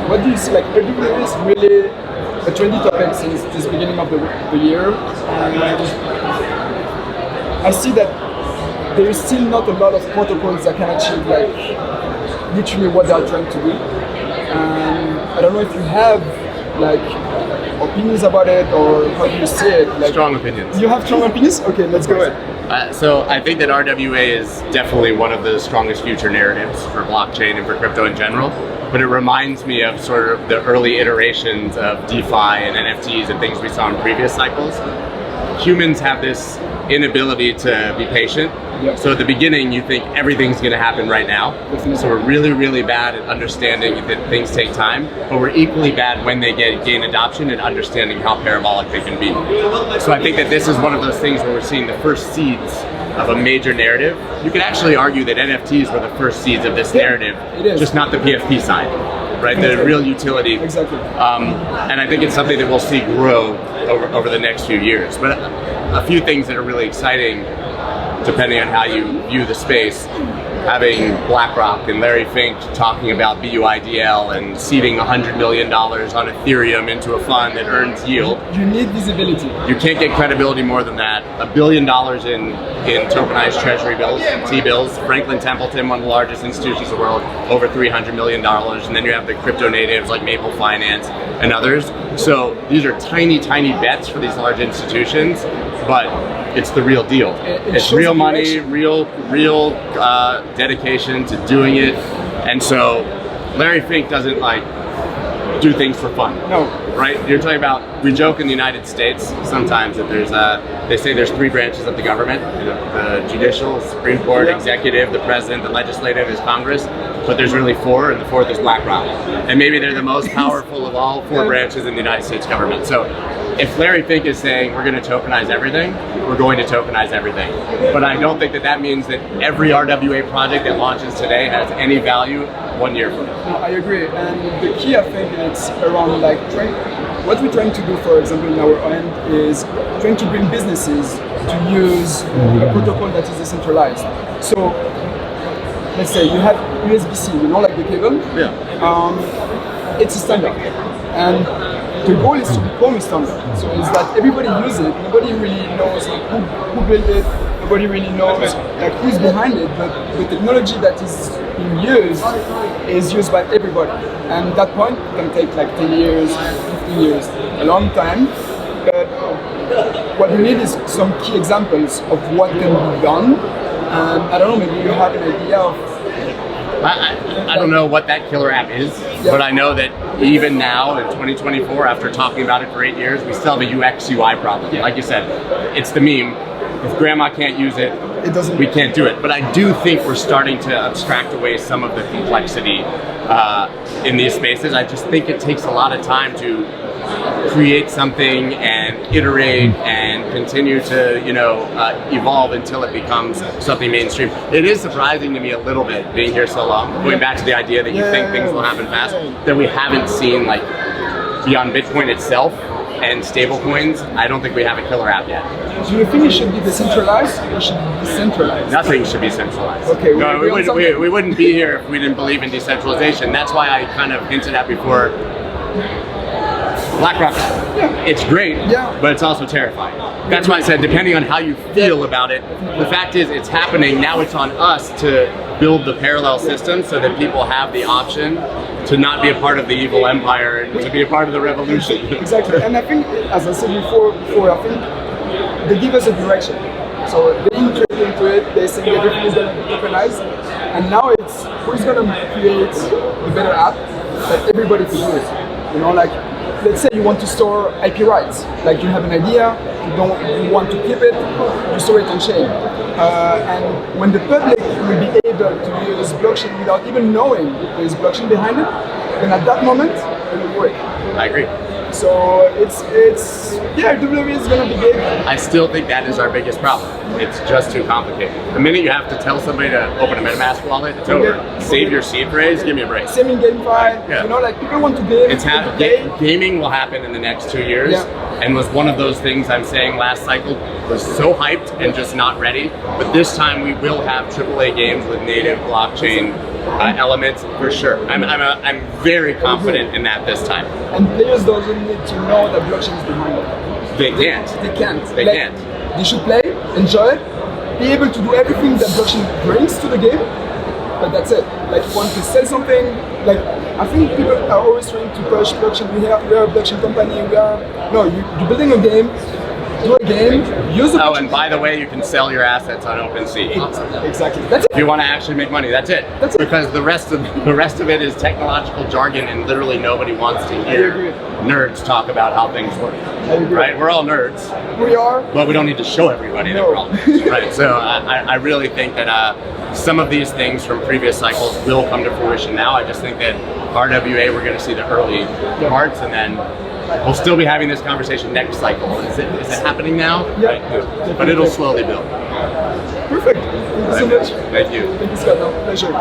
what do you see? Like, RWA is really a trendy topic since this beginning of the year, and I see that there is still not a lot of protocols that can achieve like literally what they are trying to do. And I don't know if you have like opinions about it, or how do you see it? Like, strong opinions. You have strong opinions? Okay, let's go ahead. So I think that RWA is definitely one of the strongest future narratives for blockchain and for crypto in general. But it reminds me of sort of the early iterations of DeFi and NFTs and things we saw in previous cycles. Humans have this inability to be patient. Yep. So at the beginning, you think everything's going to happen right now. Definitely. So we're really, really bad at understanding that things take time, but we're equally bad when they gain adoption and understanding how parabolic they can be. So I think that this is one of those things where we're seeing the first seeds of a major narrative. You could actually argue that NFTs were the first seeds of this narrative, just not the PFP side, right? The real utility. Exactly. And I think it's something that we'll see grow over the next few years. But a few things that are really exciting, depending on how you view the space, having BlackRock and Larry Fink talking about BUIDL and seeding $100 million on Ethereum into a fund that earns yield. You need visibility. You can't get credibility more than that. $1 billion in tokenized treasury bills, T-bills. Franklin Templeton, one of the largest institutions in the world, over $300 million. And then you have the crypto natives like Maple Finance and others. So these are tiny, tiny bets for these large institutions, but it's the real deal. It's real money, real dedication to doing it. And so Larry Fink doesn't like do things for fun. No. Right? You're talking about, we joke in the United States sometimes that there's they say there's three branches of the government. You know, the judicial, Supreme Court, executive, the president, the legislative is Congress. But there's really four, and the fourth is BlackRock. And maybe they're the most powerful of all four branches in the United States government. So if Larry Fink is saying we're going to tokenize everything, we're going to tokenize everything. But I don't think that that means that every RWA project that launches today has any value 1 year from now. No, I agree. And the key, I think, it's around like what we're trying to do, for example, in our end, is trying to bring businesses to use a protocol that is decentralized. So let's say you have USB-C, you know, like the cable. Yeah. It's a standard, and the goal is to become a standard. So it's that everybody uses it. Nobody really knows like, who built it. Nobody really knows like who's behind it. But the technology that is being used is used by everybody. And that point can take like 10 years, 15 years, a long time. But what we need is some key examples of what can be done. I don't know, maybe you have an idea of... I don't know what that killer app is, but I know that even now in 2024, after talking about it for 8 years, we still have a UXUI problem. Like you said, it's the meme. If grandma can't use it, we can't do it. But I do think we're starting to abstract away some of the complexity in these spaces. I just think it takes a lot of time to create something and iterate and continue to, evolve until it becomes something mainstream. It is surprising to me a little bit, being here so long, going back to the idea that you think things will happen fast, that we haven't seen, like, beyond Bitcoin itself and stablecoins. I don't think we have a killer app yet. Do you think it should be decentralized or should it be decentralized? Nothing should be centralized. Okay, no, we wouldn't be here if we didn't believe in decentralization. That's why I kind of hinted at before. BlackRock, it's great, but it's also terrifying. That's why I said, depending on how you feel about it, the fact is it's happening. Now it's on us to build the parallel system so that people have the option to not be a part of the evil empire and to be a part of the revolution. Exactly, and I think, as I said before, I think they give us a direction. So they integrate into it, they say everything is going to be tokenized, and now it's who's going to create a better app that everybody can use. You know, like, let's say you want to store IP rights, like you have an idea, you want to keep it, you store it on chain. And when the public will be able to use blockchain without even knowing there is blockchain behind it, then at that moment, it will work. I agree. So it's RWA is going to be big. I still think that is our biggest problem. It's just too complicated. The minute you have to tell somebody to open a MetaMask wallet, it's over. Save your seed phrase, give me a break. Same in GameFi, you know, like people want to game. Gaming will happen in the next 2 years, and was one of those things I'm saying last cycle was so hyped and just not ready. But this time we will have AAA games with native blockchain elements for sure. I'm very confident in that this time. And players doesn't need to know that blockchain is behind it. They can't. They can't. They can't. They should play, enjoy, be able to do everything that blockchain brings to the game, but that's it. Like, if you want to sell something, like, I think people are always trying to push blockchain. We are a blockchain company. You're building a game, do a game, use the and by the way, you can sell your assets on OpenSea. Exactly. That's it. If you want to actually make money, that's it. That's it. Because the rest of it is technological jargon, and literally nobody wants to hear nerds talk about how things work. Right? We're all nerds. We are. But we don't need to show everybody that we're all nerds. Right? So I really think that some of these things from previous cycles will come to fruition now. I just think that RWA, we're going to see the early parts, and then we'll still be having this conversation next cycle. Is it happening now? Yeah. Right. But it'll slowly build. Perfect. Thank you so much. Thank you. Thank you, Scott. No, pleasure.